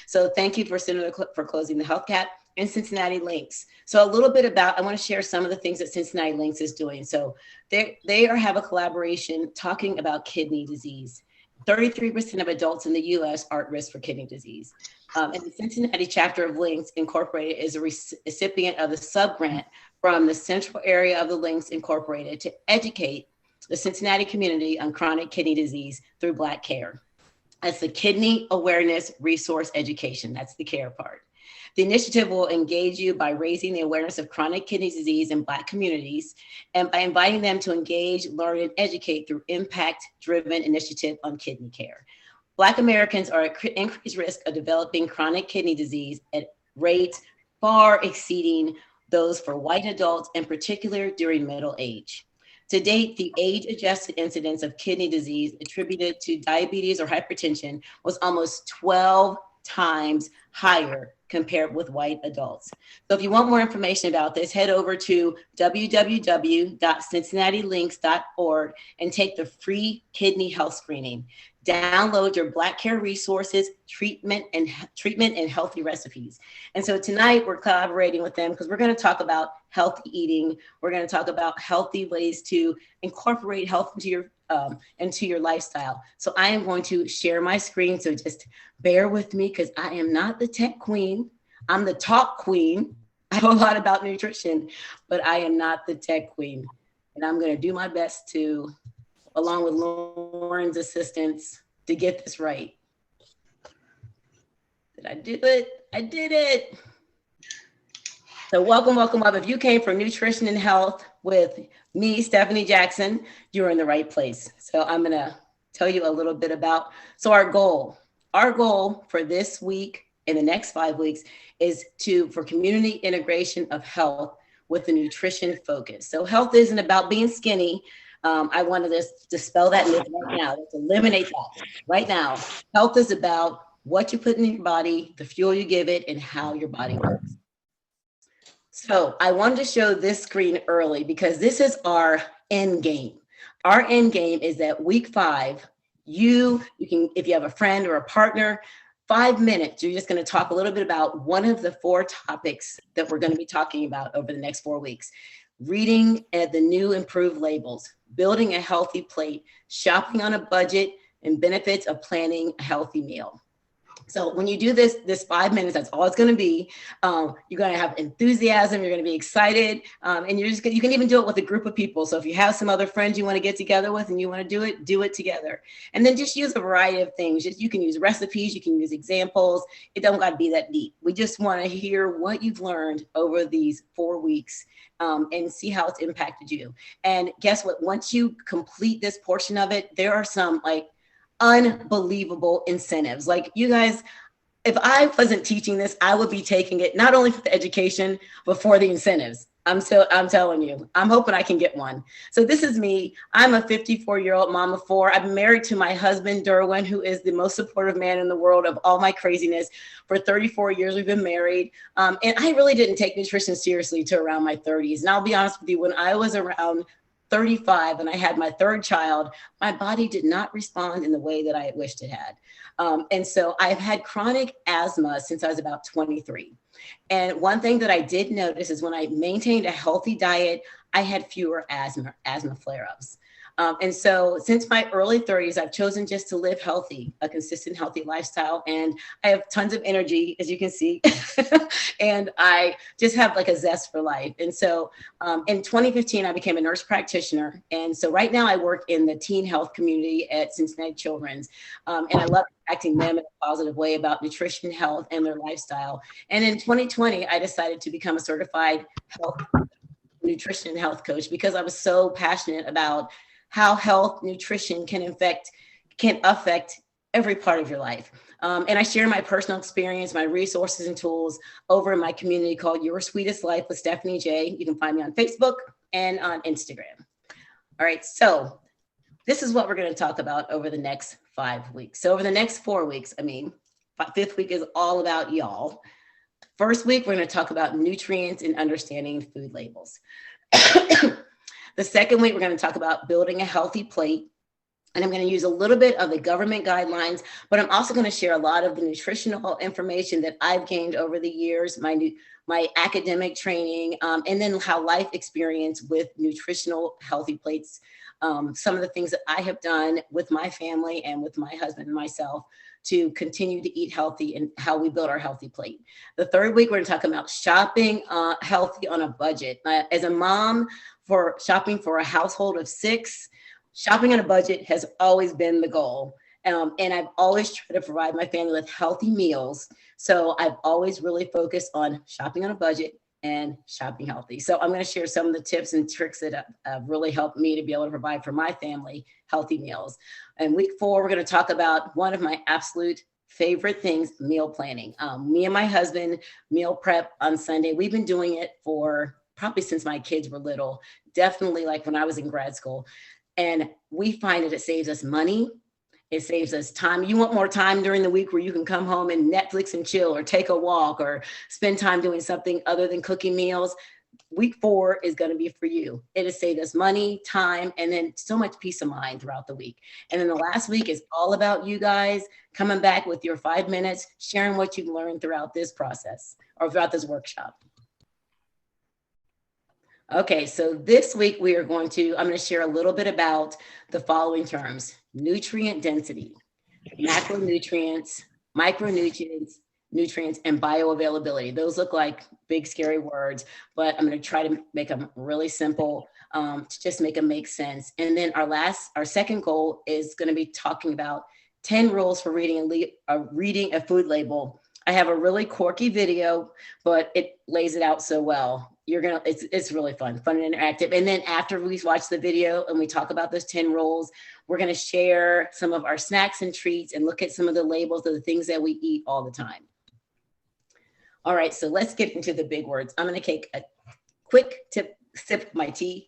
So thank you for for closing the health gap and Cincinnati Links. So a little bit about, I want to share some of the things that Cincinnati Links is doing. So have a collaboration talking about kidney disease. 33% of adults in the US are at risk for kidney disease. And the Cincinnati chapter of Links Incorporated is a recipient of the subgrant from the central area of the Links Incorporated to educate the Cincinnati community on chronic kidney disease through Black Care. That's the Kidney Awareness Resource Education. That's the care part. The initiative will engage you by raising the awareness of chronic kidney disease in Black communities and by inviting them to engage, learn, and educate through impact-driven initiative on kidney care. Black Americans are at increased risk of developing chronic kidney disease at rates far exceeding those for white adults, in particular during middle age. To date, the age-adjusted incidence of kidney disease attributed to diabetes or hypertension was almost 12 times higher compared with white adults. So if you want more information about this, head over to www.cincinnatilinks.org and take the free kidney health screening. Download your Black Care resources, treatment and healthy recipes. And so tonight we're collaborating with them because we're going to talk about healthy eating. We're going to talk about healthy ways to incorporate health into your lifestyle. So I am going to share my screen. So just bear with me because I am not the tech queen. I'm the talk queen. I know a lot about nutrition, but I am not the tech queen. And I'm going to do my best to, along with Lauren's assistance, to get this right. Did I do it? I did it. So welcome. If you came for nutrition and health with me, Stephanie Jackson, you're in the right place. So I'm going to tell you a little bit about, so our goal for this week and the next 5 weeks is for community integration of health with a nutrition focus. So health isn't about being skinny. I wanted to dispel that myth right now. Let's eliminate that right now. Health is about what you put in your body, the fuel you give it, and how your body works. So I wanted to show this screen early because this is our end game. Our end game is that week 5, you can, if you have a friend or a partner, 5 minutes, you're just going to talk a little bit about one of the 4 topics that we're going to be talking about over the next 4 weeks. Reading the new improved labels, building a healthy plate, shopping on a budget, and benefits of planning a healthy meal. So when you do this 5 minutes, that's all it's going to be. You're going to have enthusiasm. You're going to be excited. And you can even do it with a group of people. So if you have some other friends you want to get together with and you want to do it together. And then just use a variety of things. You can use recipes. You can use examples. It don't got to be that deep. We just want to hear what you've learned over these 4 weeks and see how it's impacted you. And guess what? Once you complete this portion of it, there are some unbelievable incentives. Like you guys, if I wasn't teaching this, I would be taking it not only for the education, but for the incentives. I'm telling you, I'm hoping I can get one. So this is me. I'm a 54-year-old mom of 4. I'm married to my husband, Derwin, who is the most supportive man in the world of all my craziness. For 34 years, we've been married. And I really didn't take nutrition seriously till around my 30s. And I'll be honest with you, when I was around 35 and I had my 3rd child, my body did not respond in the way that I had wished it had. And so I've had chronic asthma since I was about 23. And one thing that I did notice is when I maintained a healthy diet, I had fewer asthma flare-ups. And so since my early 30s, I've chosen just to live healthy, a consistent, healthy lifestyle. And I have tons of energy, as you can see. And I just have a zest for life. And so in 2015, I became a nurse practitioner. And so right now I work in the teen health community at Cincinnati Children's. And I love impacting them in a positive way about nutrition, health, and their lifestyle. And in 2020, I decided to become a certified nutrition and health coach because I was so passionate about how health, nutrition can affect every part of your life. And I share my personal experience, my resources and tools over in my community called Your Sweetest Life with Stephanie J. You can find me on Facebook and on Instagram. All right, so this is what we're going to talk about over the next 5 weeks. So over the next 4 weeks, 5th week is all about y'all. First week, we're going to talk about nutrients and understanding food labels. The second week, we're going to talk about building a healthy plate. And I'm going to use a little bit of the government guidelines, but I'm also going to share a lot of the nutritional information that I've gained over the years, my academic training, and then how life experience with nutritional healthy plates. Some of the things that I have done with my family and with my husband and myself to continue to eat healthy and how we build our healthy plate. The third week, we're going to talk about shopping healthy on a budget. As a mom, for shopping for a household of 6, shopping on a budget has always been the goal. And I've always tried to provide my family with healthy meals. So I've always really focused on shopping on a budget and shopping healthy. So I'm going to share some of the tips and tricks that have really helped me to be able to provide for my family healthy meals. And week 4, we're going to talk about one of my absolute favorite things, meal planning. Me and my husband meal prep on Sunday. We've been doing it for probably since my kids were little, definitely like when I was in grad school. And we find that it saves us money. It saves us time. You want more time during the week where you can come home and Netflix and chill or take a walk or spend time doing something other than cooking meals. Week 4 is going to be for you. It has saved us money, time, and then so much peace of mind throughout the week. And then the last week is all about you guys coming back with your 5 minutes, sharing what you've learned throughout this process or throughout this workshop. Okay, so this week I'm going to share a little bit about the following terms: nutrient density, macronutrients, micronutrients, nutrients, and bioavailability. Those look like big, scary words, but I'm going to try to make them really simple to just make them make sense. And then our second goal is going to be talking about 10 rules for reading a food label. I have a really quirky video, but it lays it out so well. It's really fun and interactive. And then after we watch the video and we talk about those 10 rules, we're going to share some of our snacks and treats and look at some of the labels of the things that we eat all the time. All right, so let's get into the big words. I'm going to take a quick sip of my tea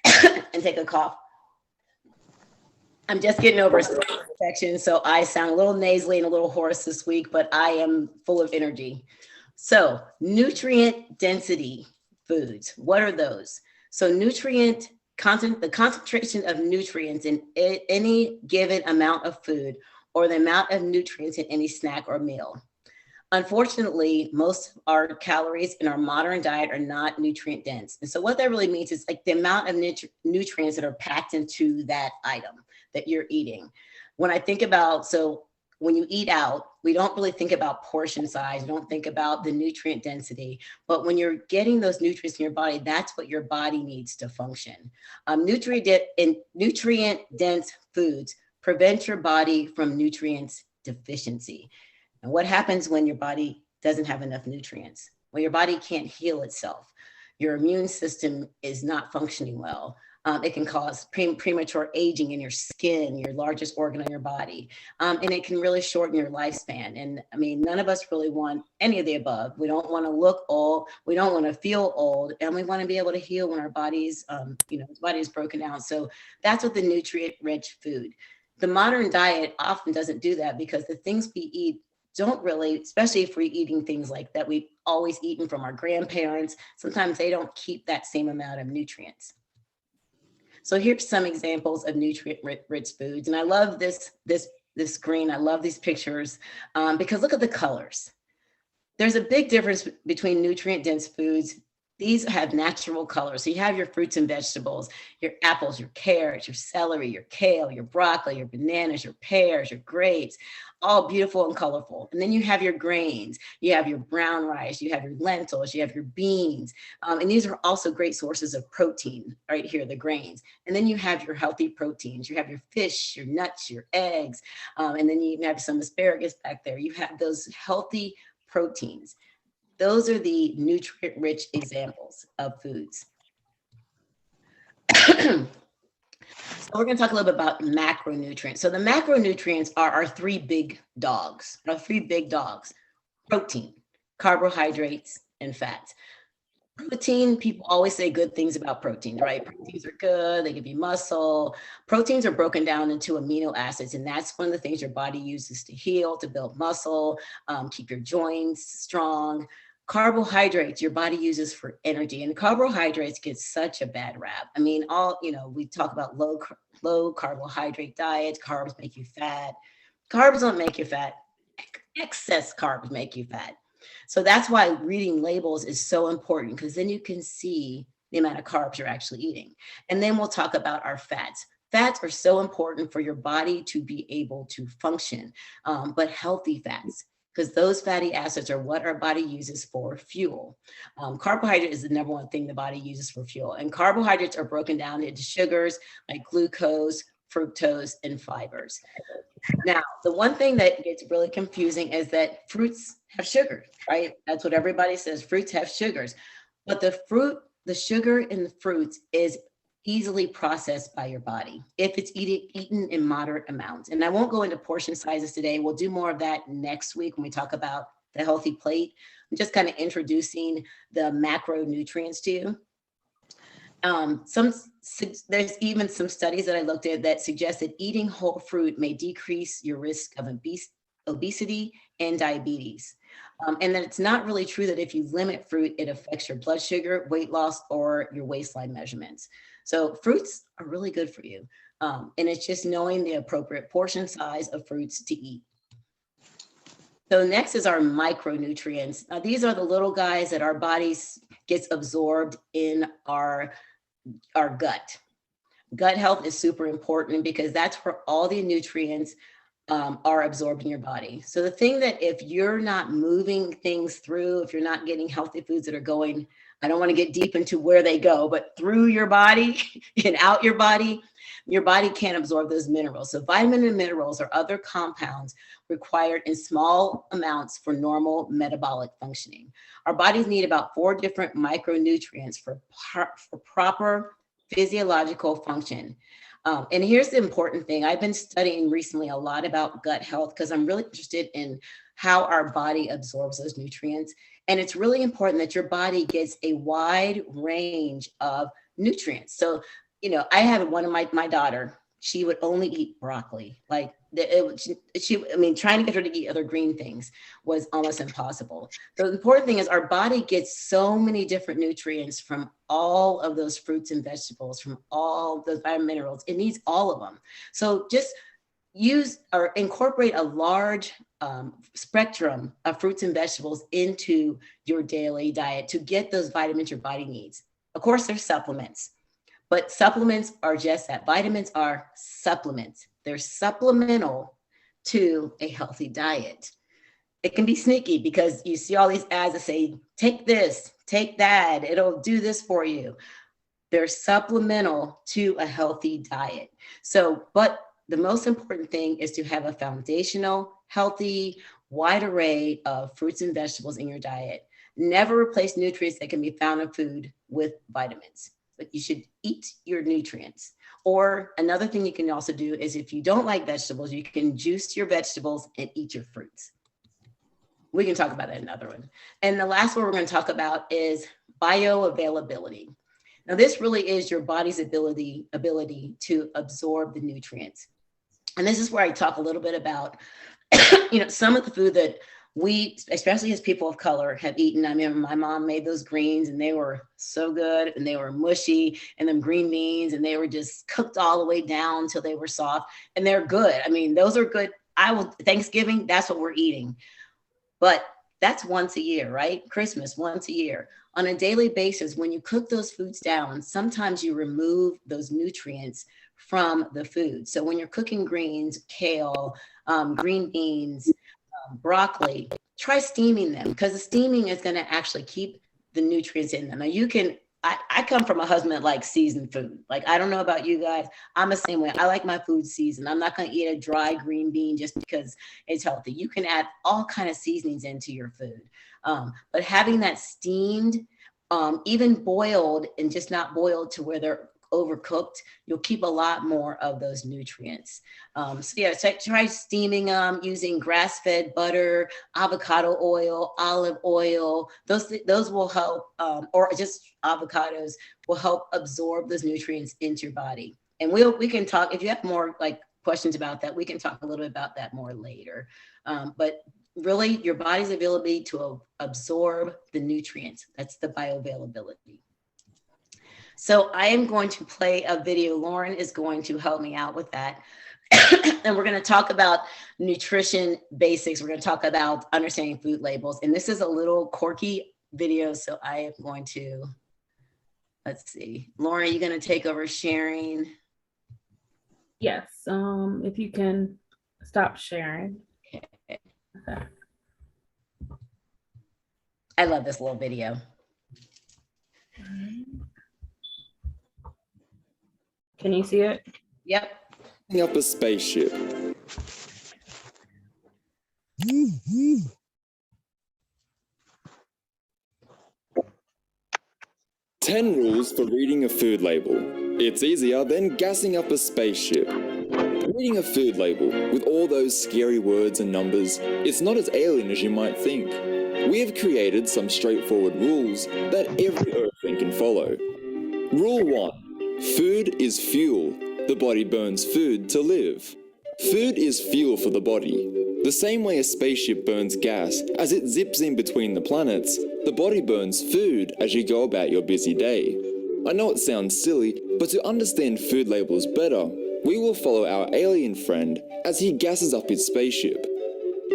and take a cough. I'm just getting over a infection, so I sound a little nasally and a little hoarse this week, but I am full of energy. So nutrient density foods, what are those? So the concentration of nutrients in any given amount of food or the amount of nutrients in any snack or meal. Unfortunately, most of our calories in our modern diet are not nutrient dense. And so what that really means is like the amount of nutrients that are packed into that item that you're eating. When you eat out, we don't really think about portion size. We don't think about the nutrient density. But when you're getting those nutrients in your body, that's what your body needs to function. Nutrient dense foods prevent your body from nutrients deficiency. And what happens when your body doesn't have enough nutrients? When your body can't heal itself, your immune system is not functioning well. It can cause premature aging in your skin, your largest organ on your body. And it can really shorten your lifespan. And I mean, none of us really want any of the above. We don't want to look old. We don't want to feel old. And we want to be able to heal when our bodies, body is broken down. So that's what the nutrient-rich food. The modern diet often doesn't do that because the things we eat don't really, especially if we're eating things like that we've always eaten from our grandparents, sometimes they don't keep that same amount of nutrients. So here's some examples of nutrient-rich foods. And I love this screen. I love these pictures because look at the colors. There's a big difference between nutrient-dense foods. These have natural colors. So you have your fruits and vegetables, your apples, your carrots, your celery, your kale, your broccoli, your bananas, your pears, your grapes, all beautiful and colorful. And then you have your grains. You have your brown rice, you have your lentils, you have your beans. And these are also great sources of protein right here, the grains. And then you have your healthy proteins. You have your fish, your nuts, your eggs. And then you even have some asparagus back there. You have those healthy proteins. Those are the nutrient-rich examples of foods. So we're going to talk a little bit about macronutrients. So the macronutrients are our three big dogs. Protein, carbohydrates, and fats. Protein, people always say good things about protein, right? Proteins are good, they give you muscle. Proteins are broken down into amino acids, and that's one of the things your body uses to heal, to build muscle, keep your joints strong. Carbohydrates your body uses for energy, and carbohydrates get such a bad rap. I mean, we talk about low carbohydrate diets. Carbs make you fat. Carbs don't make you fat. Excess carbs make you fat. So that's why reading labels is so important, because then you can see the amount of carbs you're actually eating. And then we'll talk about our fats. Fats are so important for your body to be able to function, but healthy fats, because those fatty acids are what our body uses for fuel. Carbohydrate is the number one thing the body uses for fuel. And carbohydrates are broken down into sugars like glucose, fructose, and fibers. Now, the one thing that gets really confusing is that fruits have sugar, right? That's what everybody says. Fruits have sugars. But the sugar in the fruits is easily processed by your body if it's eaten in moderate amounts. And I won't go into portion sizes today. We'll do more of that next week when we talk about the healthy plate. I'm just kind of introducing the macronutrients to you. There's even some studies that I looked at that suggest that eating whole fruit may decrease your risk of obesity and diabetes. And that it's not really true that if you limit fruit, it affects your blood sugar, weight loss, or your waistline measurements. So fruits are really good for you. And it's just knowing the appropriate portion size of fruits to eat. So next is our micronutrients. Now, these are the little guys that our bodies gets absorbed in our gut. Gut health is super important because that's where all the nutrients are absorbed in your body. So the thing that if you're not moving things through, if you're not getting healthy foods that are going, I don't want to get deep into where they go, but through your body and out your body can't absorb those minerals. So vitamin and minerals are other compounds required in small amounts for normal metabolic functioning. Our bodies need about 4 different micronutrients for proper physiological function. And here's the important thing. I've been studying recently a lot about gut health because I'm really interested in how our body absorbs those nutrients. And it's really important that your body gets a wide range of nutrients. So, I have one of my daughter, she would only eat broccoli. Like trying to get her to eat other green things was almost impossible. So the important thing is our body gets so many different nutrients from all of those fruits and vegetables, from all those vitamin minerals. It needs all of them. So just use or incorporate a large spectrum of fruits and vegetables into your daily diet to get those vitamins your body needs. Of course, there's supplements. But supplements are just that. Vitamins are supplements. They're supplemental to a healthy diet. It can be sneaky because you see all these ads that say, take this, take that, it'll do this for you. They're supplemental to a healthy diet. So, but the most important thing is to have a foundational, healthy, wide array of fruits and vegetables in your diet. Never replace nutrients that can be found in food with vitamins. But you should eat your nutrients. Or another thing you can also do is if you don't like vegetables, you can juice your vegetables and eat your fruits. We can talk about that in another one. And the last one we're going to talk about is bioavailability. Now, this really is your body's ability to absorb the nutrients. And this is where I talk a little bit about, some of the food that we, especially as people of color, have eaten. I mean, my mom made those greens and they were so good and they were mushy, and them green beans, and they were just cooked all the way down till they were soft, and they're good. I mean, those are good. Thanksgiving, that's what we're eating. But that's once a year, right? Christmas, once a year. On a daily basis, when you cook those foods down, sometimes you remove those nutrients from the food. So when you're cooking greens, kale, green beans, broccoli, try steaming them, because the steaming is going to actually keep the nutrients in them. Now I come from a husband that likes seasoned food. Like, I don't know about you guys. I'm the same way. I like my food seasoned. I'm not going to eat a dry green bean just because it's healthy. You can add all kind of seasonings into your food. But having that steamed, even boiled, and just not boiled to where they're overcooked, you'll keep a lot more of those nutrients. So try steaming them using grass-fed butter, avocado oil, olive oil. Those will help, or just avocados will help absorb those nutrients into your body. And we can talk, if you have more like questions about that, we can talk a little bit about that more later. But really your body's ability to absorb the nutrients. That's the bioavailability. So I am going to play a video. Lauren is going to help me out with that. And we're going to talk about nutrition basics. We're going to talk about understanding food labels. And this is a little quirky video. So I am going to, let's see. Lauren, are you going to take over sharing? Yes. If you can stop sharing. Okay. I love this little video. Can you see it? Yep. Up a spaceship. 10 rules for reading a food label. It's easier than gassing up a spaceship. Reading a food label with all those scary words and numbers, it's not as alien as you might think. We have created some straightforward rules that every Earthling can follow. Rule 1. Food is fuel. The body burns food to live. Food is fuel for the body. The same way a spaceship burns gas as it zips in between the planets, the body burns food as you go about your busy day. I know it sounds silly, but to understand food labels better, we will follow our alien friend as he gasses up his spaceship.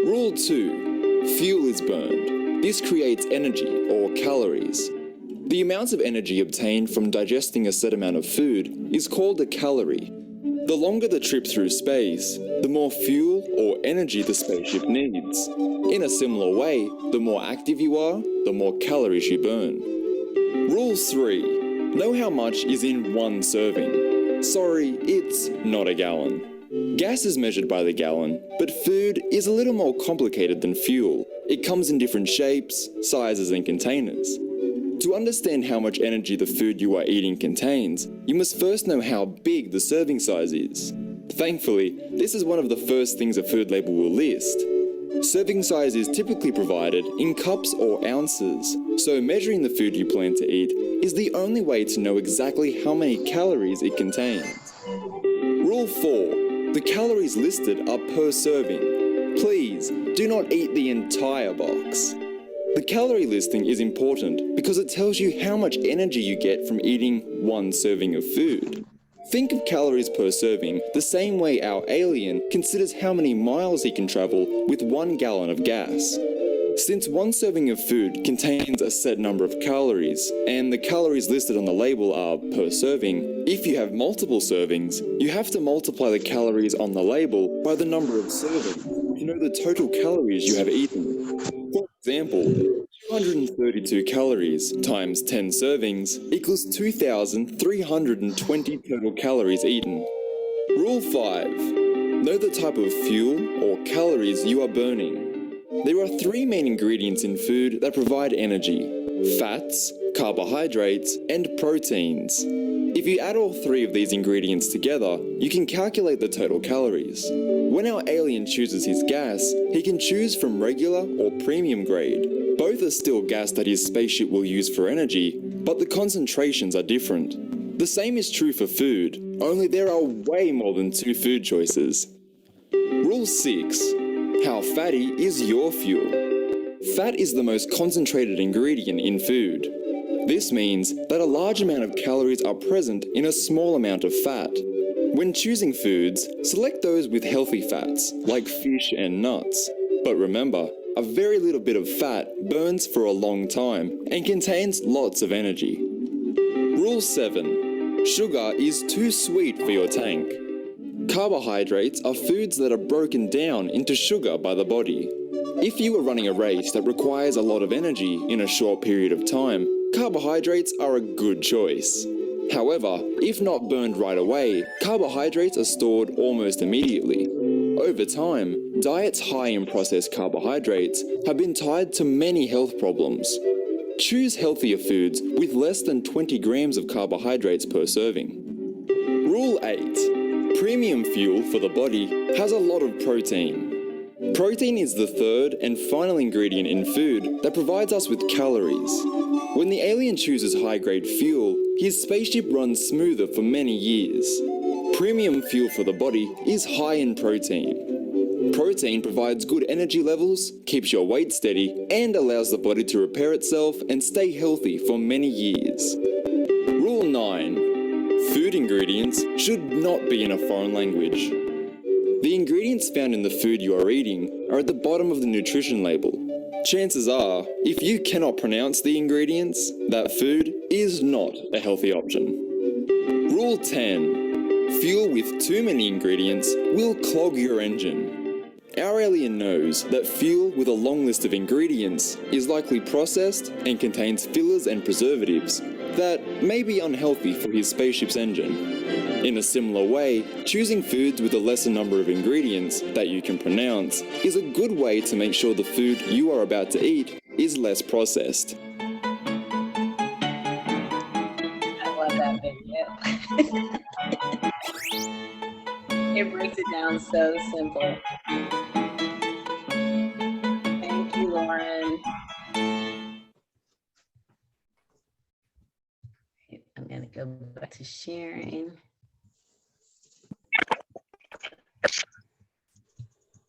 Rule 2. Fuel is burned. This creates energy, or calories. The amount of energy obtained from digesting a set amount of food is called a calorie. The longer the trip through space, the more fuel or energy the spaceship needs. In a similar way, the more active you are, the more calories you burn. Rule 3. Know how much is in one serving. Sorry, it's not a gallon. Gas is measured by the gallon, but food is a little more complicated than fuel. It comes in different shapes, sizes, and containers. To understand how much energy the food you are eating contains, you must first know how big the serving size is. Thankfully, this is one of the first things a food label will list. Serving size is typically provided in cups or ounces, so measuring the food you plan to eat is the only way to know exactly how many calories it contains. Rule 4. The calories listed are per serving. Please, do not eat the entire box. The calorie listing is important because it tells you how much energy you get from eating one serving of food. Think of calories per serving the same way our alien considers how many miles he can travel with 1 gallon of gas. Since one serving of food contains a set number of calories, and the calories listed on the label are per serving, if you have multiple servings, you have to multiply the calories on the label by the number of servings to know the total calories you have eaten. For example, 232 calories times 10 servings equals 2,320 total calories eaten. Rule 5. Know the type of fuel or calories you are burning. There are 3 main ingredients in food that provide energy: fats, carbohydrates, and proteins. If you add all 3 of these ingredients together, you can calculate the total calories. When our alien chooses his gas, he can choose from regular or premium grade. Both are still gas that his spaceship will use for energy, but the concentrations are different. The same is true for food, only there are way more than 2 food choices. Rule 6. How fatty is your fuel? Fat is the most concentrated ingredient in food. This means that a large amount of calories are present in a small amount of fat. When choosing foods, select those with healthy fats, like fish and nuts. But remember, a very little bit of fat burns for a long time and contains lots of energy. Rule 7. Sugar is too sweet for your tank. Carbohydrates are foods that are broken down into sugar by the body. If you are running a race that requires a lot of energy in a short period of time, carbohydrates are a good choice. However, if not burned right away, carbohydrates are stored almost immediately. Over time, diets high in processed carbohydrates have been tied to many health problems. Choose healthier foods with less than 20 grams of carbohydrates per serving. Rule 8. Premium fuel for the body has a lot of protein. Protein is the third and final ingredient in food that provides us with calories. When the alien chooses high-grade fuel, his spaceship runs smoother for many years. Premium fuel for the body is high in protein. Protein provides good energy levels, keeps your weight steady, and allows the body to repair itself and stay healthy for many years. Rule 9. Food ingredients should not be in a foreign language. The ingredients found in the food you are eating are at the bottom of the nutrition label. Chances are, if you cannot pronounce the ingredients, that food is not a healthy option. Rule 10. Fuel with too many ingredients will clog your engine. Our alien knows that fuel with a long list of ingredients is likely processed and contains fillers and preservatives that may be unhealthy for his spaceship's engine. In a similar way, choosing foods with a lesser number of ingredients that you can pronounce is a good way to make sure the food you are about to eat is less processed. I love that video. It breaks it down so simple. Thank you, Lauren. I'm going to go back to sharing.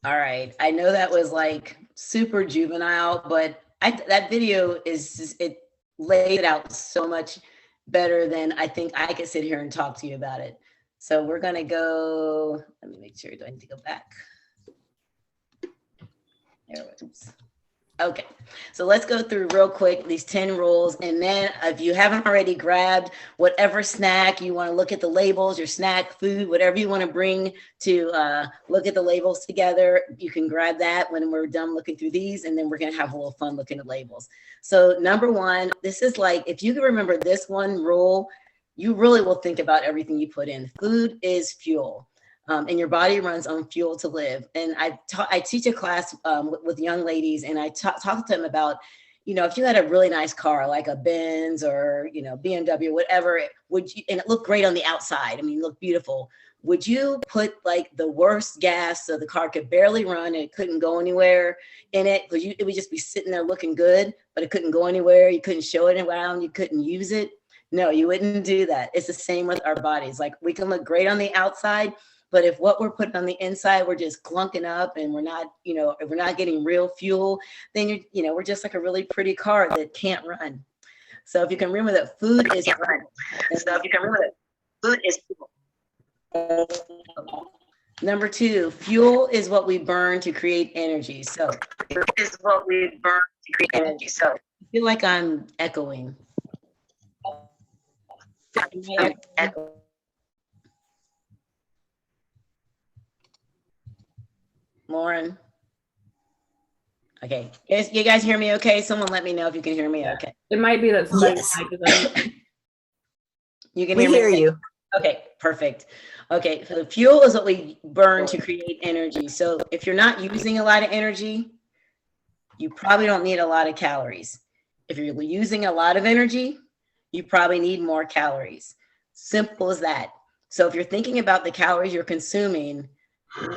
All right. I know that was like super juvenile, but that video is just, it laid it out so much better than I think I could sit here and talk to you about it. So we're going to go, let me make sure, do I need to go back? There it is. Okay, so let's go through real quick these 10 rules, and then if you haven't already grabbed whatever snack you want to look at the labels, your snack, food, whatever you want to bring to look at the labels together, you can grab that when we're done looking through these, and then we're going to have a little fun looking at labels. So number one, this is like, if you can remember this one rule, you really will think about everything you put in. Food is fuel. And your body runs on fuel to live. And I teach a class with young ladies, and I talk to them about, you know, if you had a really nice car, like a Benz or, you know, BMW, whatever, would you, and it looked great on the outside, I mean, look beautiful. Would you put like the worst gas so the car could barely run and it couldn't go anywhere in it? Because it would just be sitting there looking good, but it couldn't go anywhere. You couldn't show it around. You couldn't use it. No, you wouldn't do that. It's the same with our bodies. Like, we can look great on the outside, but if what we're putting on the inside, we're just clunking up and we're not, you know, if we're not getting real fuel, then we're just like a really pretty car that can't run. So if you can remember that food is run. And so if you can remember that food is fuel. Number two, fuel is what we burn to create energy. So fuel is what we burn to create energy. So I feel like I'm echoing. Lauren. Okay. You guys hear me okay? Someone let me know if you can hear me okay. It might be that somebody Yes. You can We hear me? hear you. Okay, perfect. Okay, so fuel is what we burn to create energy. So if you're not using a lot of energy, you probably don't need a lot of calories. If you're using a lot of energy, you probably need more calories. Simple as that. So if you're thinking about the calories you're consuming,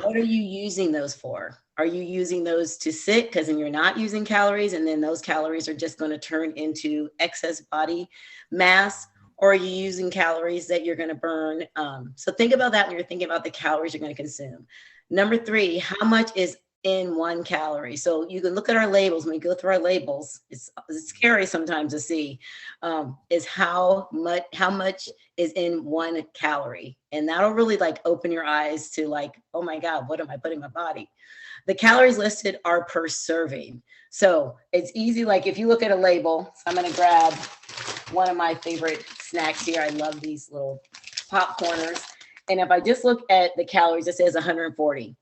what are you using those for? Are you using those to sit because then you're not using calories, and then those calories are just going to turn into excess body mass? Or are you using calories that you're going to burn? So think about that when you're thinking about the calories you're going to consume. Number three, how much is in 1 calorie? So you can look at our labels. When we go through our labels, it's scary sometimes to see is how much is in 1 calorie. And that'll really like open your eyes to like, oh my God, what am I putting in my body? The calories listed are per serving. So it's easy. Like if you look at a label, so I'm going to grab one of my favorite snacks here. I love these little popcorners. And if I just look at the calories, it says 140.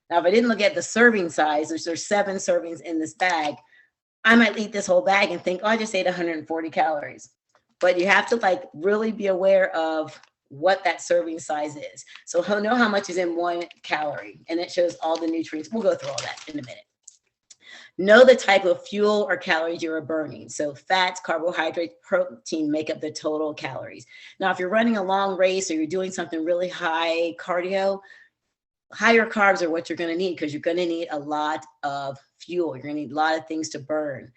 Now, if I didn't look at the serving size, which there's 7 servings in this bag, I might eat this whole bag and think, oh, I just ate 140 calories. But you have to like really be aware of what that serving size is. So he'll know how much is in 1 calorie, and it shows all the nutrients. We'll go through all that in a minute. Know the type of fuel or calories you are burning. So fats, carbohydrates, protein make up the total calories. Now, if you're running a long race or you're doing something really high cardio, higher carbs are what you're going to need, because you're going to need a lot of fuel. You're going to need a lot of things to burn.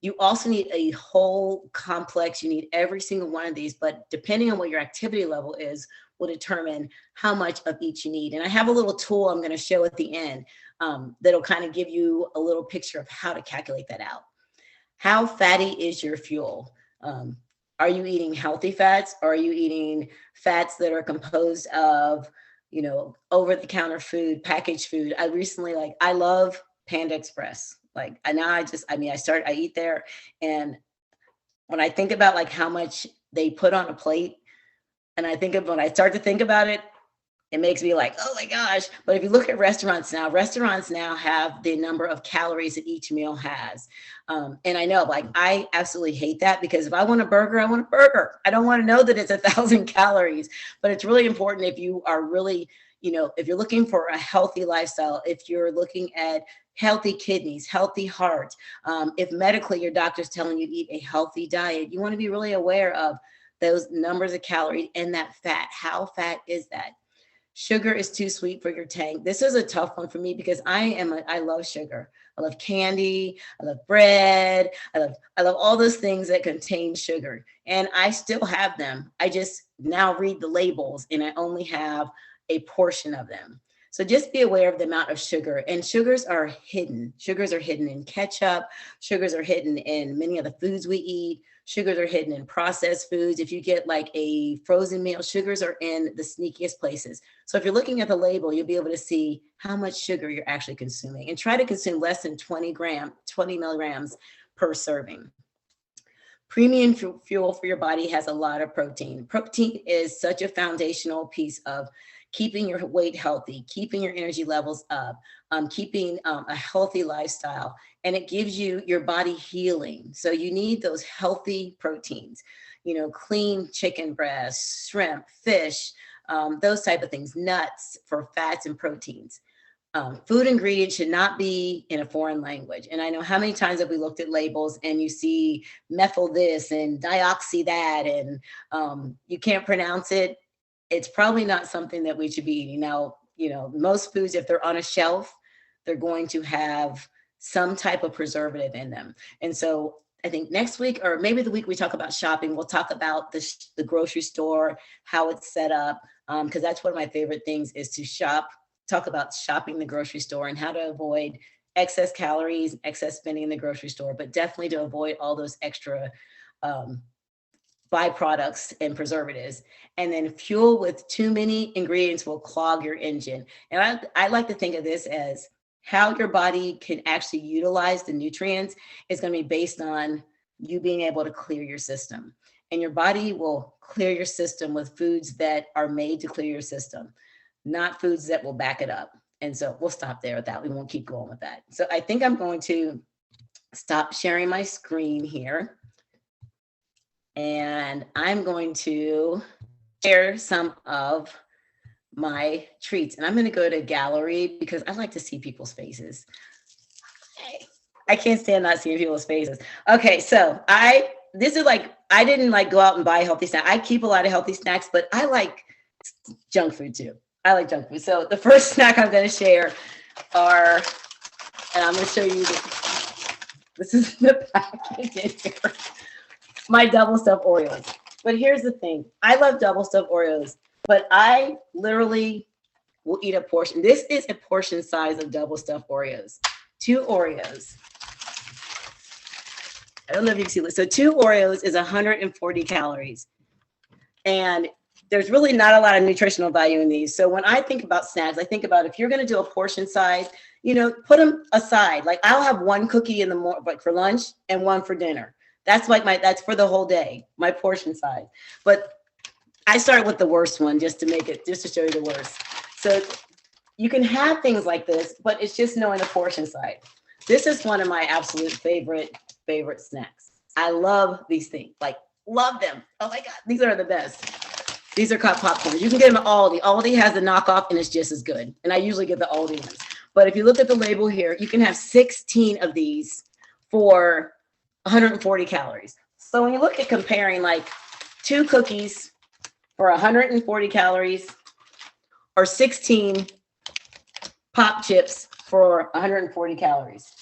You also need a whole complex. You need every single one of these, but depending on what your activity level is, will determine how much of each you need. And I have a little tool I'm going to show at the end that'll kind of give you a little picture of how to calculate that out. How fatty is your fuel? Are you eating healthy fats? Or are you eating fats that are composed of, over-the-counter food, packaged food? I love Panda Express. I eat there. And when I think about like how much they put on a plate, and when I start to think about it, it makes me like, oh my gosh. But if you look at restaurants now have the number of calories that each meal has. And I know, I absolutely hate that, because if I want a burger, I want a burger. I don't want to know that it's 1,000 calories, but it's really important if you are really, if you're looking for a healthy lifestyle, if you're looking at healthy kidneys, healthy heart, if medically your doctor's telling you to eat a healthy diet, you want to be really aware of those numbers of calories and that fat. How fat is that? Sugar is too sweet for your tank. This is a tough one for me because I love sugar. I love candy. I love bread. I love all those things that contain sugar. And I still have them. I just now read the labels and I only have a portion of them. So just be aware of the amount of sugar. And sugars are hidden. Sugars are hidden in ketchup. Sugars are hidden in many of the foods we eat. Sugars are hidden in processed foods. If you get like a frozen meal, sugars are in the sneakiest places. So if you're looking at the label, you'll be able to see how much sugar you're actually consuming, and try to consume less than 20 milligrams per serving. Premium fuel for your body has a lot of protein. Protein is such a foundational piece of keeping your weight healthy, keeping your energy levels up, keeping a healthy lifestyle, and it gives you your body healing. So you need those healthy proteins, clean chicken breast, shrimp, fish, those type of things, nuts for fats and proteins. Food ingredients should not be in a foreign language. And I know how many times have we looked at labels and you see methyl this and dioxy that, and you can't pronounce it. It's probably not something that we should be eating. Now, most foods, if they're on a shelf, they're going to have some type of preservative in them. And so I think next week, or maybe the week we talk about shopping, we'll talk about the grocery store, how it's set up, because that's one of my favorite things is to talk about shopping the grocery store and how to avoid excess calories, excess spending in the grocery store, but definitely to avoid all those extra byproducts and preservatives. And then fuel with too many ingredients will clog your engine. And I like to think of this as how your body can actually utilize the nutrients is going to be based on you being able to clear your system. And your body will clear your system with foods that are made to clear your system, not foods that will back it up. And so we'll stop there with that. We won't keep going with that. So I think I'm going to stop sharing my screen here. And I'm going to share some of my treats. And I'm going to go to gallery because I like to see people's faces. Okay. I can't stand not seeing people's faces. Okay, so I didn't go out and buy a healthy snack. I keep a lot of healthy snacks, but I like junk food too. I like junk food. So the first snack I'm going to share and I'm going to show you this is the package in here. My double stuffed Oreos. But here's the thing. I love double stuffed Oreos, but I literally will eat a portion. This is a portion size of double stuffed Oreos. 2 Oreos. I don't know if you can see this. So 2 Oreos is 140 calories. And there's really not a lot of nutritional value in these. So when I think about snacks, I think about if you're going to do a portion size, put them aside. Like I'll have 1 cookie in the morning, like for lunch, and 1 for dinner. That's that's for the whole day, my portion size. But I started with the worst one just to show you the worst. So you can have things like this, but it's just knowing the portion size. This is one of my absolute favorite snacks. I love these things, love them. Oh my God, these are the best. These are called popcorn. You can get them at Aldi. Aldi has the knockoff and it's just as good. And I usually get the Aldi ones. But if you look at the label here, you can have 16 of these for 140 calories. So when you look at comparing 2 cookies for 140 calories or 16 pop chips for 140 calories,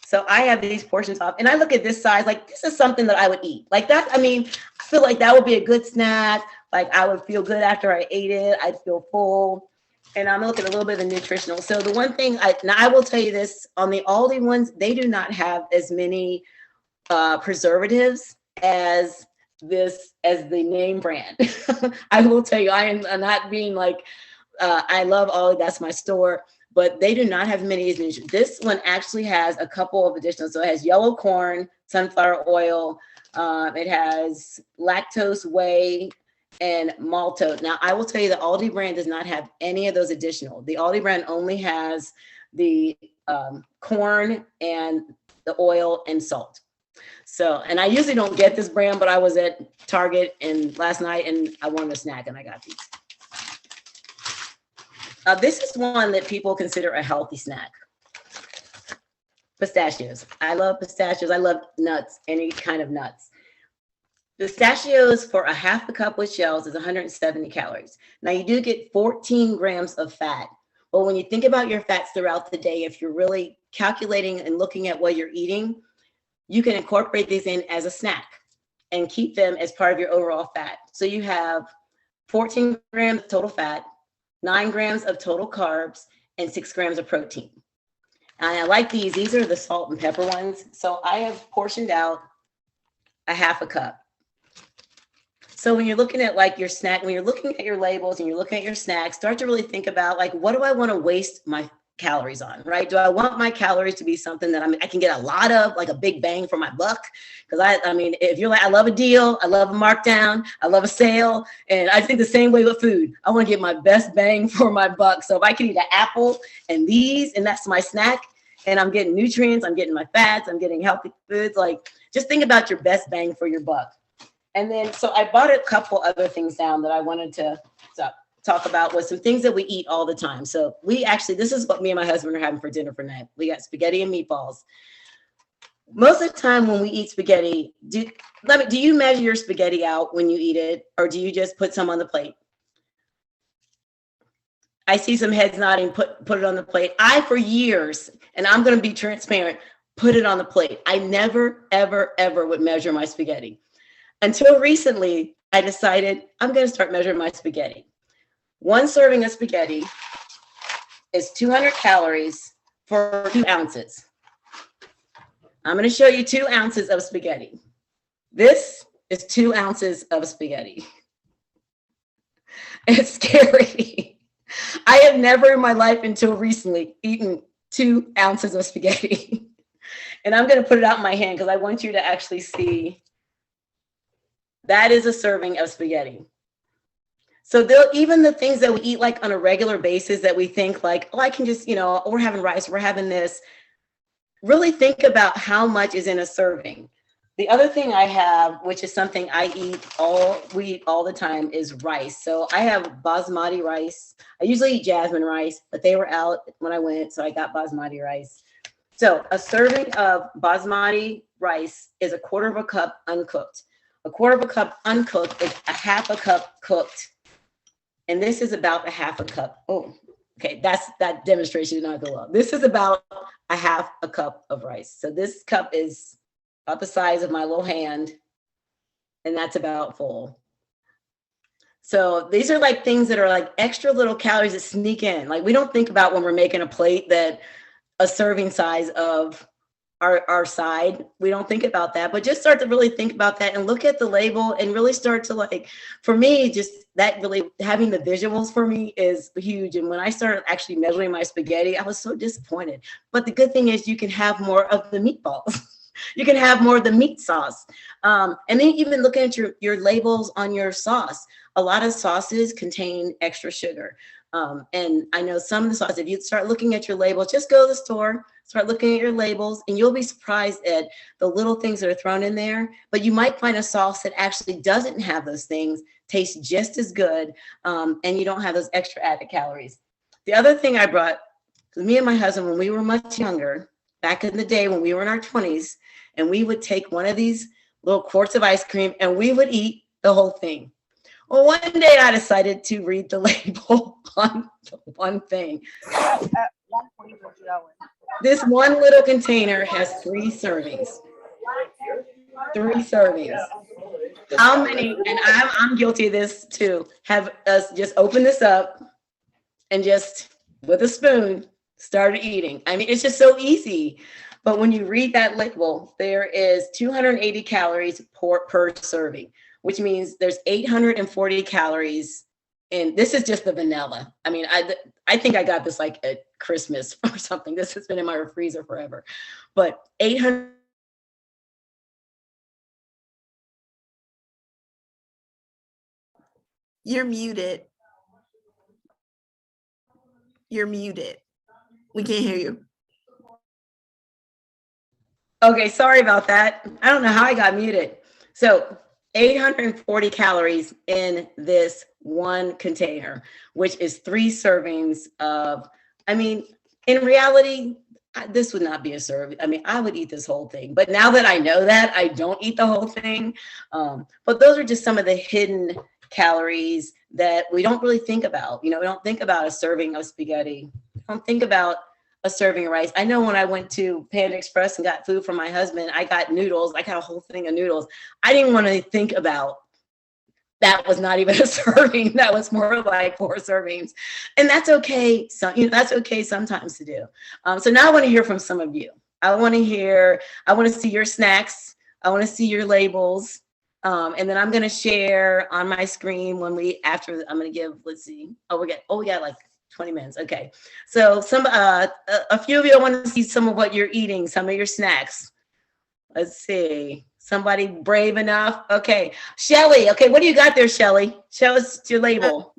So I have these portions off, and I look at this size, like this is something that I would eat. Like that, I mean, I feel like that would be a good snack. Like I would feel good after I ate it. I'd feel full. And I'm looking at a little bit of the nutritional. So the one thing, now I will tell you this, on the Aldi ones, they do not have as many preservatives as the name brand. I will tell you, I am not being like, I love Aldi, that's my store, but they do not have many. This one actually has a couple of additional. So it has yellow corn, sunflower oil. It has lactose whey and maltose. Now I will tell you the Aldi brand does not have any of those additional. The Aldi brand only has the corn and the oil and salt. So, and I usually don't get this brand, but I was at Target and last night and I wanted a snack and I got these. This is one that people consider a healthy snack. Pistachios. I love pistachios. I love nuts, any kind of nuts. Pistachios for a half a cup with shells is 170 calories. Now you do get 14 grams of fat. But when you think about your fats throughout the day, if you're really calculating and looking at what you're eating, you can incorporate these in as a snack and keep them as part of your overall fat. So you have 14 grams of total fat, 9 grams of total carbs, and 6 grams of protein. And I like these. These are the salt and pepper ones. So I have portioned out a half a cup. So when you're looking at like your snack, when you're looking at your labels and you're looking at your snacks, start to really think about like, what do I want to waste my calories on, right? Do I want my calories to be something that I can get a lot of, like a big bang for my buck? Because I mean, if you're like, I love a deal, I love a markdown, I love a sale, and I think the same way with food. I want to get my best bang for my buck. So if I can eat an apple and these, and that's my snack, and I'm getting nutrients, I'm getting my fats, I'm getting healthy foods, like just think about your best bang for your buck. And then, so I bought a couple other things down that I wanted to talk about was some things that we eat all the time. So this is what me and my husband are having for dinner for night. We got spaghetti and meatballs. Most of the time when we eat spaghetti, do you measure your spaghetti out when you eat it, or do you just put some on the plate? I see some heads nodding, put it on the plate. For years, and I'm going to be transparent, put it on the plate. I never, ever, ever would measure my spaghetti. Until recently, I decided I'm going to start measuring my spaghetti. One serving of spaghetti is 200 calories for 2 ounces. I'm going to show you 2 ounces of spaghetti. This is 2 ounces of spaghetti. It's scary. I have never in my life until recently eaten 2 ounces of spaghetti. And I'm going to put it out in my hand because I want you to actually see. That is a serving of spaghetti. So even the things that we eat like on a regular basis that we think like, oh, I can just, we're having rice, we're having this. Really think about how much is in a serving. The other thing I have, which is something we eat all the time, is rice. So I have basmati rice. I usually eat jasmine rice, but they were out when I went, so I got basmati rice. So a serving of basmati rice is 1/4 cup uncooked. 1/4 cup uncooked is 1/2 cup cooked. And this is about 1/2 cup. Oh, okay. That demonstration did not go well. This is about 1/2 cup of rice. So this cup is about the size of my little hand. And that's about full. So these are like things that are like extra little calories that sneak in. Like we don't think about when we're making a plate that a serving size of our side, we don't think about that, but just start to really think about that and look at the label and really start to like, for me, just that really having the visuals for me is huge. And when I started actually measuring my spaghetti, I was so disappointed. But the good thing is you can have more of the meatballs. You can have more of the meat sauce. And then even looking at your labels on your sauce, a lot of sauces contain extra sugar. And I know some of the sauces, if you start looking at your labels, just go to the store, start looking at your labels, and you'll be surprised at the little things that are thrown in there. But you might find a sauce that actually doesn't have those things, tastes just as good, and you don't have those extra added calories. The other thing I brought, me and my husband, when we were much younger, back in the day when we were in our 20s, and we would take one of these little quarts of ice cream and we would eat the whole thing. Well, one day I decided to read the label on one thing. This one little container has 3 servings. 3 servings. How many, and I'm guilty of this too, have us just open this up and just with a spoon started eating. I mean, it's just so easy. But when you read that label, there is 280 calories per serving, which means there's 840 calories. And this is just the vanilla. I mean, I think I got this like at Christmas or something. This has been in my freezer forever. But 800. You're muted. You're muted. We can't hear you. Okay, sorry about that. I don't know how I got muted. So 840 calories in this one container, which is 3 servings of, I mean, in reality, this would not be a serving. I mean, I would eat this whole thing. But now that I know that, I don't eat the whole thing. But those are just some of the hidden calories that we don't really think about. You know, we don't think about a serving of spaghetti. We don't think about a serving of rice. I know when I went to Panda Express and got food from my husband, I got noodles. I got a whole thing of noodles. I didn't want to think about that was not even a serving. That was more like 4 servings. And that's okay. So, you know, that's okay sometimes to do. So now I want to hear from some of you. I want to see your snacks. I want to see your labels. And then I'm going to share on my screen I'm going to give, let's see. We got like 20 minutes. Okay. So a few of you, I want to see some of what you're eating, some of your snacks. Let's see. Somebody brave enough. Okay. Shelly. Okay. What do you got there, Shelly? Show us your label.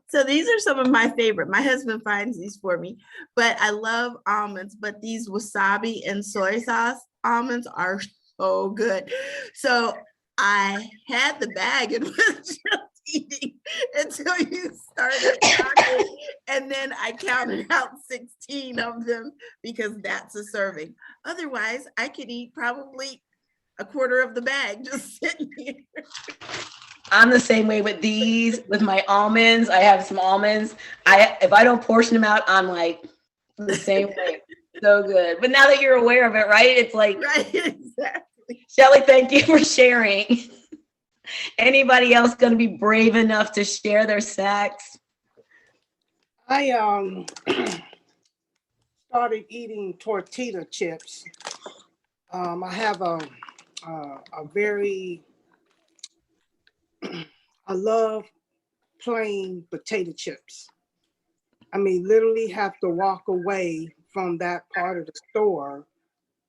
So these are some of my favorite. My husband finds these for me, but I love almonds, but these wasabi and soy sauce almonds are so good. So I had the bag and was just eating until you started talking. And then I counted out 16 of them because that's a serving. Otherwise, I could eat probably a quarter of the bag just sitting here. I'm the same way with these, with my almonds. I have some almonds. If I don't portion them out, I'm like the same way. So good. But now that you're aware of it, right? It's like, right, exactly. Shelly, thank you for sharing. Anybody else going to be brave enough to share their snacks? I started eating tortilla chips. I have a very, I love plain potato chips. I mean, literally have to walk away from that part of the store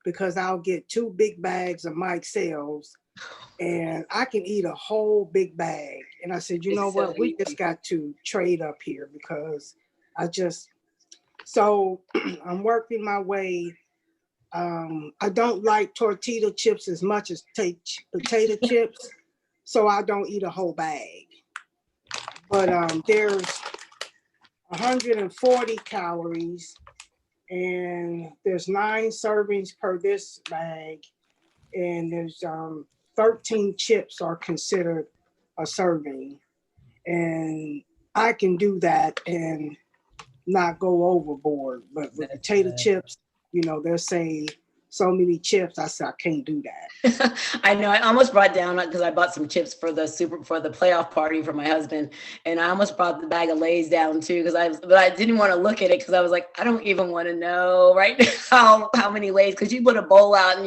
because I'll get 2 big bags of Mike Sales and I can eat a whole big bag. And I said, you know what, we just got to trade up here because so I'm working my way. I don't like tortilla chips as much as potato chips, so I don't eat a whole bag. But there's 140 calories, and there's 9 servings per this bag, and there's 13 chips are considered a serving, and I can do that and not go overboard. But with potato chips, you know, they're saying so many chips. I said, I can't do that. I know. I almost brought down because I bought some chips for the playoff party for my husband, and I almost brought the bag of Lay's down too but I didn't want to look at it because I was like, I don't even want to know right now how many Lay's, because you put a bowl out and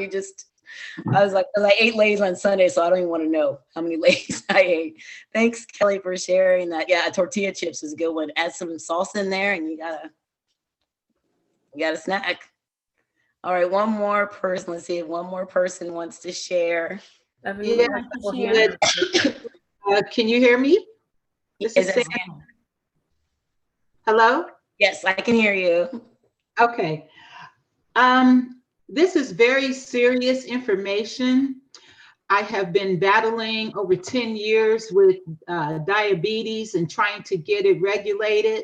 I was like, I ate Lay's on Sunday, so I don't even want to know how many Lay's I ate. Thanks, Kelly, for sharing that. Yeah, tortilla chips is a good one. Add some salsa in there, and you got a snack. All right, one more person. Let's see if one more person wants to share. Yeah, can you hear me? This is Sam. Hello? Yes, I can hear you. Okay. This is very serious information. I have been battling over 10 years with diabetes and trying to get it regulated.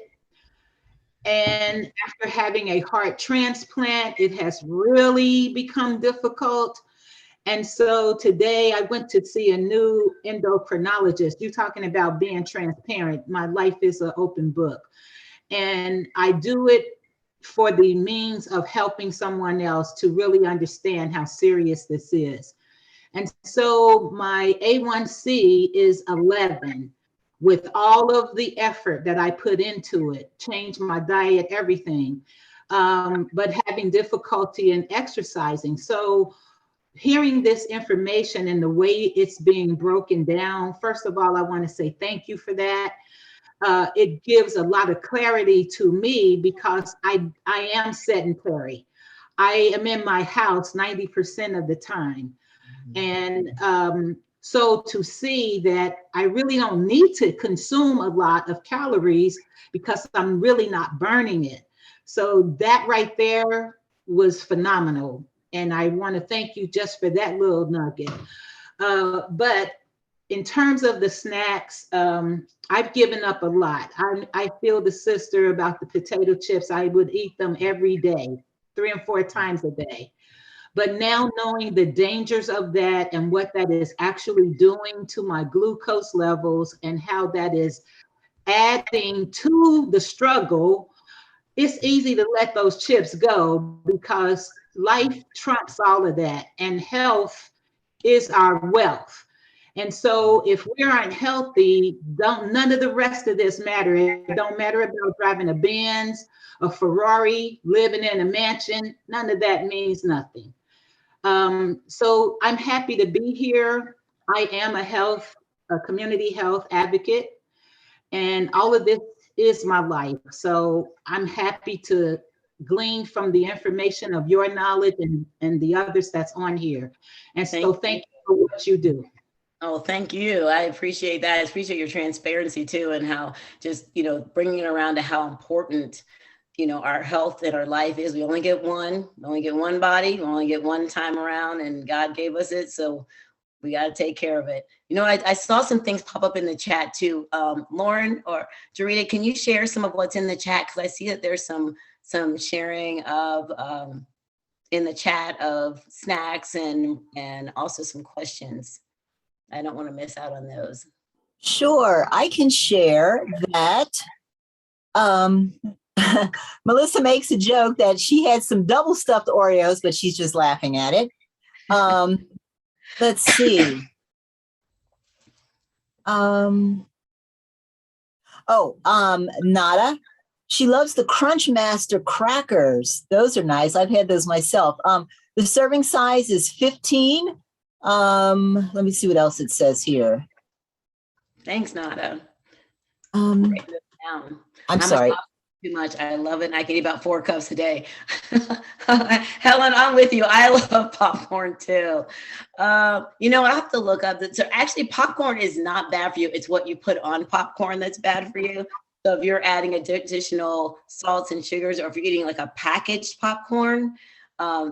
And after having a heart transplant, it has really become difficult. And so today I went to see a new endocrinologist. You're talking about being transparent. My life is an open book. And I do it for the means of helping someone else to really understand how serious this is. And so my A1C is 11. With all of the effort that I put into it, change my diet, everything, but having difficulty in exercising. So hearing this information and the way it's being broken down, first of all, I want to say thank you for that. It gives a lot of clarity to me because I am sedentary. I am in my house 90% of the time. And so to see that I really don't need to consume a lot of calories because I'm really not burning it. So that right there was phenomenal. And I want to thank you just for that little nugget. But in terms of the snacks, I've given up a lot. I feel the sister about the potato chips. I would eat them every day, 3 and 4 times a day. But now knowing the dangers of that and what that is actually doing to my glucose levels and how that is adding to the struggle, it's easy to let those chips go because life trumps all of that and health is our wealth. And so if we aren't healthy, none of the rest of this matter. It don't matter about driving a Benz, a Ferrari, living in a mansion. None of that means nothing. So I'm happy to be here. I am a community health advocate, and all of this is my life. So I'm happy to glean from the information of your knowledge and the others that's on here. And so thank you for what you do. Oh, thank you. I appreciate that. I appreciate your transparency too, and how just, bringing it around to how important our health and our life is. We only get one body, we only get one time around, and God gave us it. So we got to take care of it. I saw some things pop up in the chat too. Lauren or Jarita, can you share some of what's in the chat? Because I see that there's some sharing of in the chat of snacks and also some questions. I don't want to miss out on those. Sure, I can share that. Melissa makes a joke that she had some double stuffed Oreos, but she's just laughing at it. Let's see. Nada. She loves the Crunch Master crackers. Those are nice. I've had those myself. The serving size is 15. Let me see what else it says here. Thanks, Nada. I'm sorry. Too much. I love it. And I can eat about 4 cups a day. Helen, I'm with you. I love popcorn too. I have to look up that. So actually popcorn is not bad for you. It's what you put on popcorn that's bad for you. So if you're adding additional salts and sugars, or if you're eating like a packaged popcorn,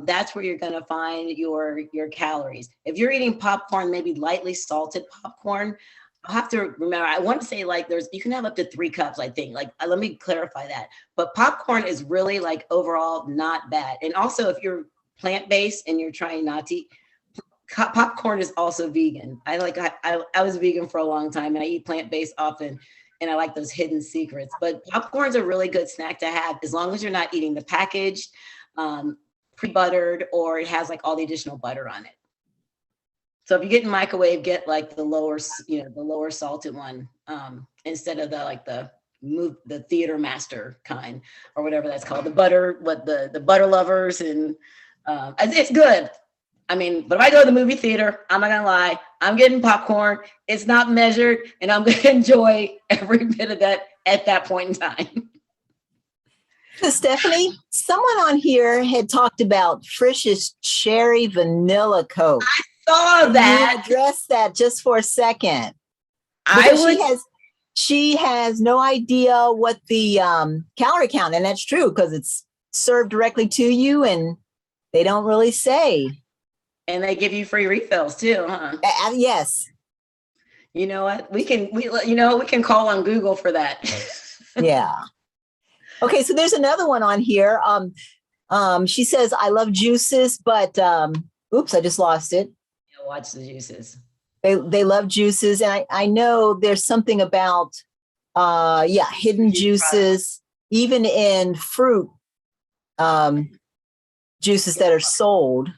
that's where you're going to find your calories. If you're eating popcorn, maybe lightly salted popcorn, I'll have to remember, I want to say you can have up to 3 cups, I think. Let me clarify that. But popcorn is really overall not bad. And also if you're plant-based and you're trying not to eat, popcorn is also vegan. I was vegan for a long time and I eat plant-based often, and I like those hidden secrets. But popcorn's a really good snack to have as long as you're not eating the packaged, pre-buttered, or it has all the additional butter on it. So if you get in microwave, get the lower salted one, instead of the Theater Master kind, or whatever that's called, the butter lovers, and it's good. I mean, but if I go to the movie theater, I'm not gonna lie, I'm getting popcorn. It's not measured, and I'm gonna enjoy every bit of that at that point in time. So Stephanie, someone on here had talked about Frisch's cherry vanilla Coke. Saw that. Can you address that just for a second? She has no idea what the calorie count, and that's true because it's served directly to you, and they don't really say. And they give you free refills too, huh? Yes. You know what? We can call on Google for that. Yeah. Okay, so there's another one on here. She says, "I love juices, but oops, I just lost it." Watch the juices. They love juices, and I know there's something about hidden juices, even in fruit. juices that are sold.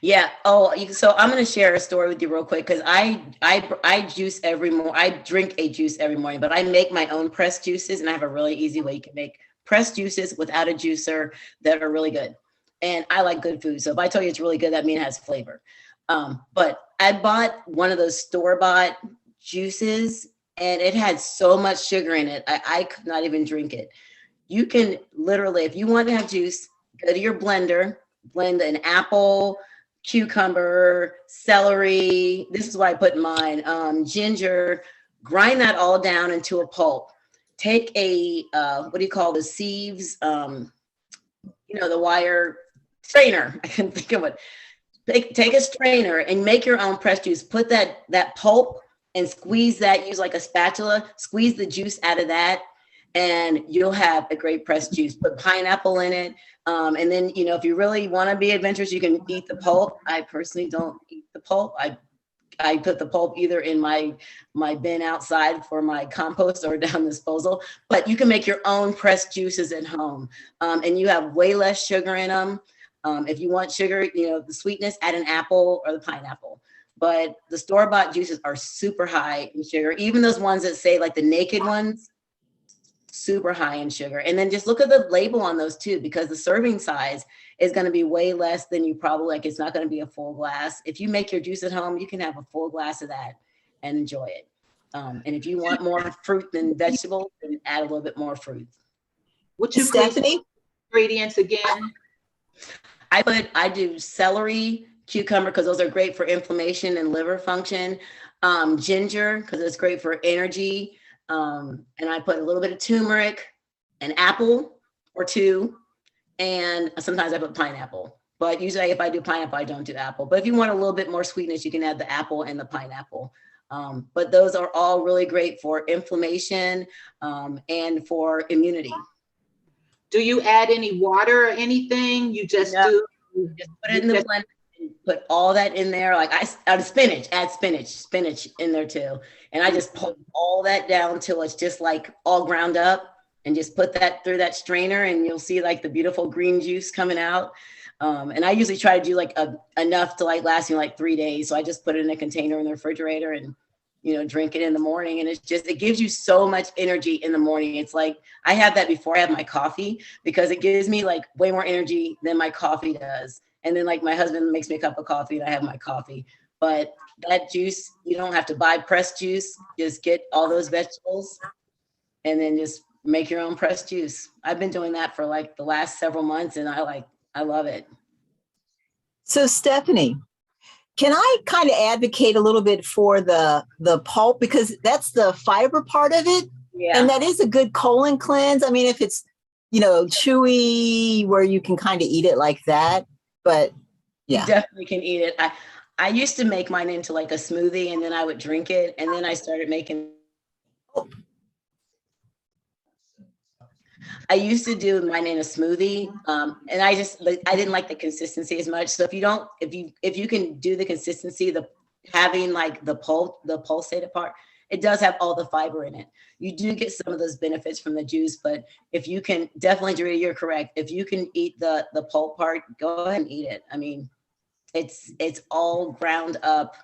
Yeah. Oh, so I'm going to share a story with you real quick because I juice every morning. I drink a juice every morning, but I make my own pressed juices, and I have a really easy way you can make pressed juices without a juicer that are really good. And I like good food, so if I tell you it's really good, that means it has flavor. But I bought one of those store-bought juices, and it had so much sugar in it, I could not even drink it. You can literally, if you want to have juice, go to your blender, blend an apple, cucumber, celery. This is what I put in mine. Ginger, grind that all down into a pulp. Take a, what do you call the sieves? The wire strainer. I can think of it. Take a strainer and make your own pressed juice. Put that pulp and squeeze that. Use like a spatula. Squeeze the juice out of that, and you'll have a great pressed juice. Put pineapple in it. And then, if you really want to be adventurous, you can eat the pulp. I personally don't eat the pulp. I put the pulp either in my bin outside for my compost or down disposal, but you can make your own pressed juices at home. And you have way less sugar in them. If you want sugar, the sweetness, add an apple or the pineapple. But the store-bought juices are super high in sugar. Even those ones that say like the naked ones, super high in sugar. And then just look at the label on those too, because the serving size is going to be way less than you probably like. It's not going to be a full glass. If you make your juice at home, you can have a full glass of that and enjoy it. And if you want more fruit than vegetables, then add a little bit more fruit. Would you Stephanie? Ingredients again? I do celery, cucumber, because those are great for inflammation and liver function. Ginger, because it's great for energy. And I put a little bit of turmeric, an apple or two, and sometimes I put pineapple. But usually if I do pineapple, I don't do apple. But if you want a little bit more sweetness, you can add the apple and the pineapple. But those are all really great for inflammation and for immunity. Do you add any water or anything? You just do? Just put it in the blender and put all that in there. Like add spinach in there too. And I just put all that down till it's just like all ground up, and just put that through that strainer, and you'll see like the beautiful green juice coming out. And I usually try to do like enough to like last me like 3 days. So I just put it in a container in the refrigerator and, drink it in the morning. And it gives you so much energy in the morning. It's like, I have that before I have my coffee, because it gives me like way more energy than my coffee does. And then like my husband makes me a cup of coffee and I have my coffee. But that juice, you don't have to buy pressed juice. Just get all those vegetables and then just make your own pressed juice. I've been doing that for like the last several months, and I love it. So Stephanie, can I kind of advocate a little bit for the pulp, because that's the fiber part of it? Yeah. And that is a good colon cleanse. I mean, if it's, chewy where you can kind of eat it like that, but yeah. You definitely can eat it. I used to make mine into like a smoothie, and then I would drink it. And then I started making, I used to do mine in a smoothie, and I didn't like the consistency as much. So if you can do the consistency, having like the pulsated part, it does have all the fiber in it. You do get some of those benefits from the juice, but if you can, definitely, Julia, you're correct. If you can eat the pulp part, go ahead and eat it. I mean, it's all ground up.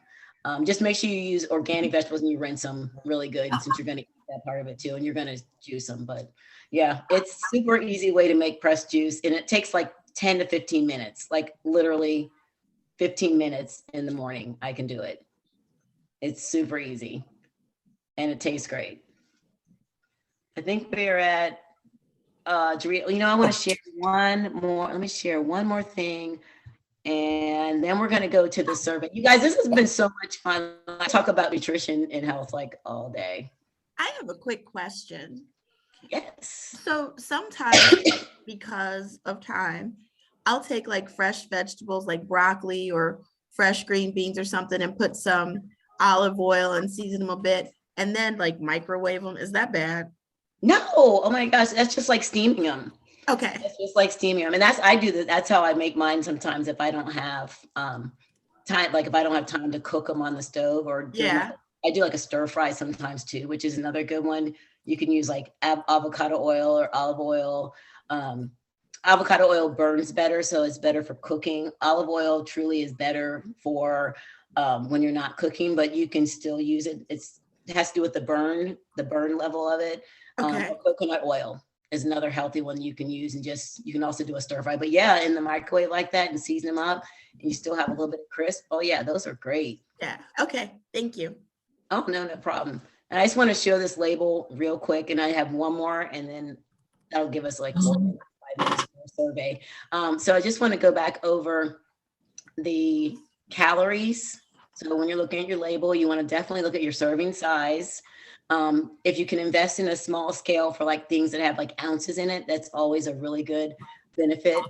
Just make sure you use organic vegetables and you rinse them really good, since you're going to eat that part of it too, and you're going to juice them. But yeah, it's super easy way to make pressed juice, and it takes like 10 to 15 minutes, like literally 15 minutes in the morning. I can do it. It's super easy, and it tastes great. I think we're at, I want to share one more. Let me share one more thing, and then we're going to go to the survey. You guys, this has been so much fun. I talk about nutrition and health like all day. I have a quick question. Yes. So sometimes, because of time, I'll take like fresh vegetables like broccoli or fresh green beans or something and put some olive oil and season them a bit, and then like microwave them. Is that bad? No. Oh my gosh. That's just like steaming them. Okay. It's just like steaming them. And that's how I make mine sometimes if I don't have time, like if I don't have time to cook them on the stove, or I do like a stir fry sometimes too, which is another good one. You can use like avocado oil or olive oil. avocado oil burns better, so it's better for cooking. Olive oil truly is better for when you're not cooking, but you can still use it. It has to do with the burn level of it. Okay. Coconut oil is another healthy one you can use, and you can also do a stir fry. But yeah, in the microwave like that and season them up, and you still have a little bit of crisp. Oh yeah, those are great. Yeah. Okay. Thank you. Oh no, no problem. And I just want to show this label real quick, and I have one more, and then that'll give us like 5 minutes for a survey. So I just want to go back over the calories. So when you're looking at your label, you want to definitely look at your serving size. If you can invest in a small scale for like things that have like ounces in it, that's always a really good benefit.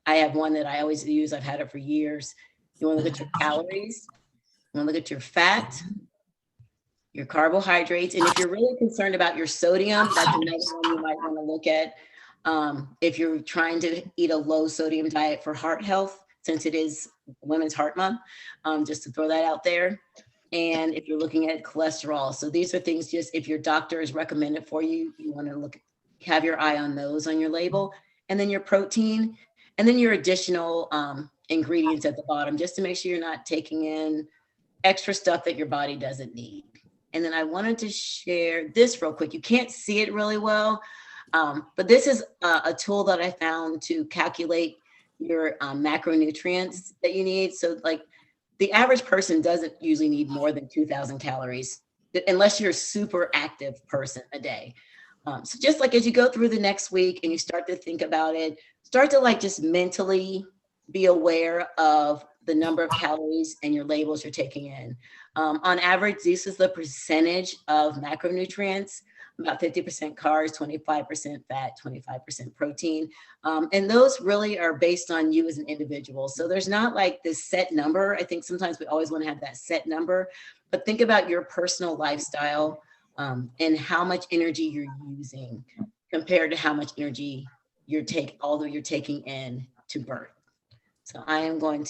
I have one that I always use. I've had it for years. You want to look at your calories. You want to look at your fat, your carbohydrates. And if you're really concerned about your sodium, that's another one you might want to look at. If you're trying to eat a low sodium diet for heart health, since it is Women's Heart Month, just to throw that out there. And if you're looking at cholesterol. So these are things just if your doctor is recommended for you, you want to have your eye on those on your label. And then your protein, and then your additional ingredients at the bottom, just to make sure you're not taking in extra stuff that your body doesn't need. And then I wanted to share this real quick. You can't see it really well, but this is a tool that I found to calculate your macronutrients that you need. So like the average person doesn't usually need more than 2,000 calories unless you're a super active person a day. So just like as you go through the next week and you start to think about it, start to like just mentally be aware of the number of calories and your labels you're taking in. On average, this is the percentage of macronutrients, about 50% carbs, 25% fat, 25% protein. And those really are based on you as an individual. So there's not like this set number. I think sometimes we always want to have that set number, but think about your personal lifestyle and how much energy you're using compared to how much energy you're taking in to burn. So I just want